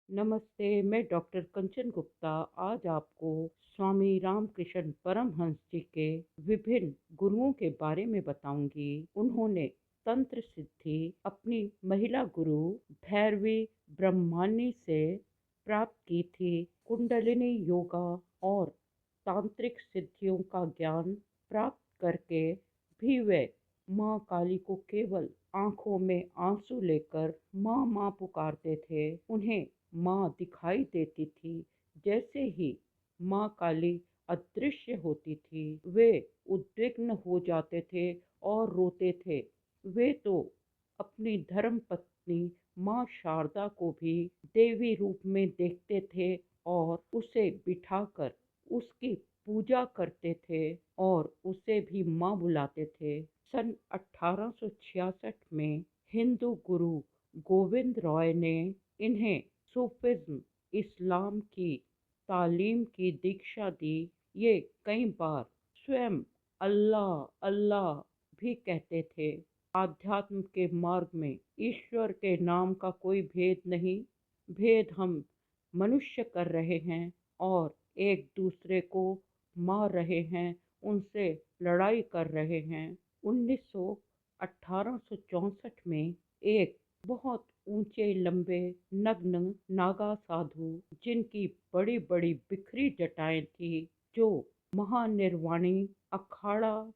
नमस्ते, मैं डॉक्टर कंचन गुप्ता आज आपको स्वामी रामकृष्ण परमहंस जी के विभिन्न गुरुओं के बारे में बताऊंगी। उन्होंने तंत्र सिद्धि अपनी महिला गुरु भैरवी ब्रह्मानी से प्राप्त की थी। कुंडलिनी योगा और तांत्रिक सिद्धियों का ज्ञान प्राप्त करके भी वे माँ काली को केवल आंखों में आंसू लेकर माँ माँ पुकारते थे। उन्हें माँ दिखाई देती थी। जैसे ही माँ काली अदृश्य होती थी, वे उद्विग्न हो जाते थे और रोते थे। वे तो अपनी धर्म पत्नी माँ शारदा को भी देवी रूप में देखते थे और उसे बिठाकर उसकी पूजा करते थे और उसे भी माँ बुलाते थे। सन 1866 में हिंदू गुरु गोविंद रॉय ने इन्हें सूफिज्म इस्लाम की तालीम की दीक्षा दी। ये कई बार स्वयं अल्लाह अल्लाह भी कहते थे। आध्यात्म के मार्ग में ईश्वर के नाम का कोई भेद नहीं। भेद हम मनुष्य कर रहे हैं और एक दूसरे को मार रहे हैं, उनसे लड़ाई कर रहे हैं। 1864 में एक बहुत ऊंचे लंबे नग्न नागा साधु, जिनकी बड़ी बड़ी बिखरी जटाएं थी, जो महानिर्वाणी अखाड़ा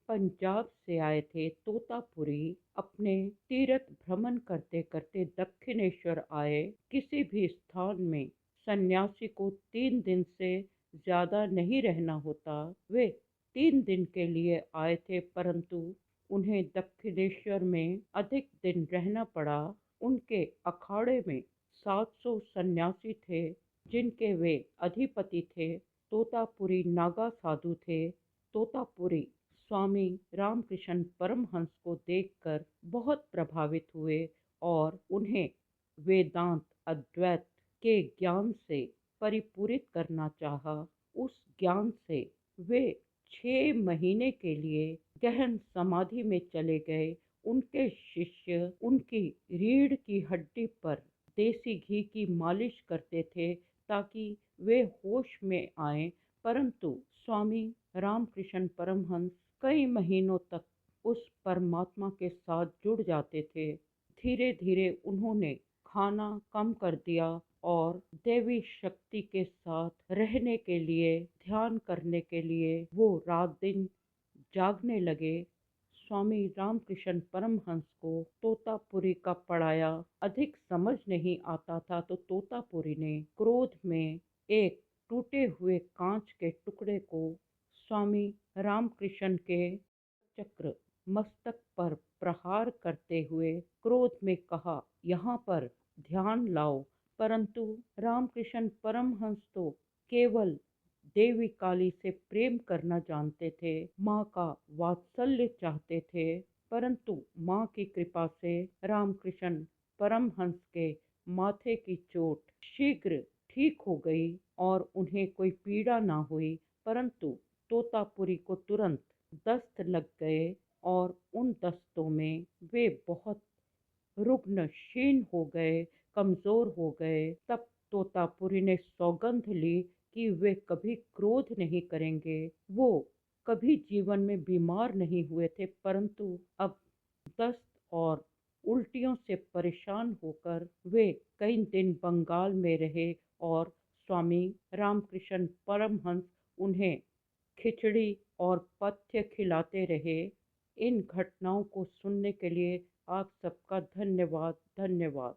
पंजाब से आए थे, तोतापुरी, अपने तीर्थ भ्रमण करते करते दक्षिणेश्वर आए। किसी भी स्थान में सन्यासी को 3 दिन से ज्यादा नहीं रहना होता। वे 3 दिन के लिए आए थे, परंतु उन्हें दक्षिणेश्वर में अधिक दिन रहना पड़ा। उनके अखाड़े में 700 सन्यासी थे, जिनके वे अधिपति थे। तोतापुरी नागा साधु थे। तोतापुरी स्वामी रामकृष्ण परमहंस को देखकर बहुत प्रभावित हुए और उन्हें वेदांत अद्वैत के ज्ञान से परिपूरित करना चाहा। उस ज्ञान से वे 6 महीने के लिए गहन समाधि में चले गए। उनके शिष्य उनकी रीढ़ की हड्डी पर देसी घी की मालिश करते थे ताकि वे होश में आए, परंतु स्वामी रामकृष्ण परमहंस कई महीनों तक उस परमात्मा के साथ जुड़ जाते थे। धीरे धीरे उन्होंने खाना कम कर दिया और देवी शक्ति के साथ रहने के लिए, ध्यान करने के लिए वो रात दिन जागने लगे। स्वामी रामकृष्ण परमहंस को तोतापुरी का पढ़ाया अधिक समझ नहीं आता था, तो तोतापुरी ने क्रोध में एक टूटे हुए कांच के टुकड़े को स्वामी रामकृष्ण के चक्र मस्तक पर प्रहार करते हुए क्रोध में कहा, यहाँ पर ध्यान लाओ। परंतु रामकृष्ण परमहंस तो केवल देवी काली से प्रेम करना जानते थे, माँ का वात्सल्य चाहते थे। परंतु माँ की कृपा से रामकृष्ण परमहंस के माथे की चोट शीघ्र ठीक हो गई और उन्हें कोई पीड़ा ना हुई। परंतु तोतापुरी को तुरंत दस्त लग गए और उन दस्तों में वे बहुत रुग्ण क्षीण हो गए, कमजोर हो गए। तब तोतापुरी ने सौगंध ली कि वे कभी क्रोध नहीं करेंगे। वो कभी जीवन में बीमार नहीं हुए थे, परंतु अब दस्त और उल्टियों से परेशान होकर वे कई दिन बंगाल में रहे और स्वामी रामकृष्ण परमहंस उन्हें खिचड़ी और पथ्य खिलाते रहे। इन घटनाओं को सुनने के लिए आप सबका धन्यवाद। धन्यवाद।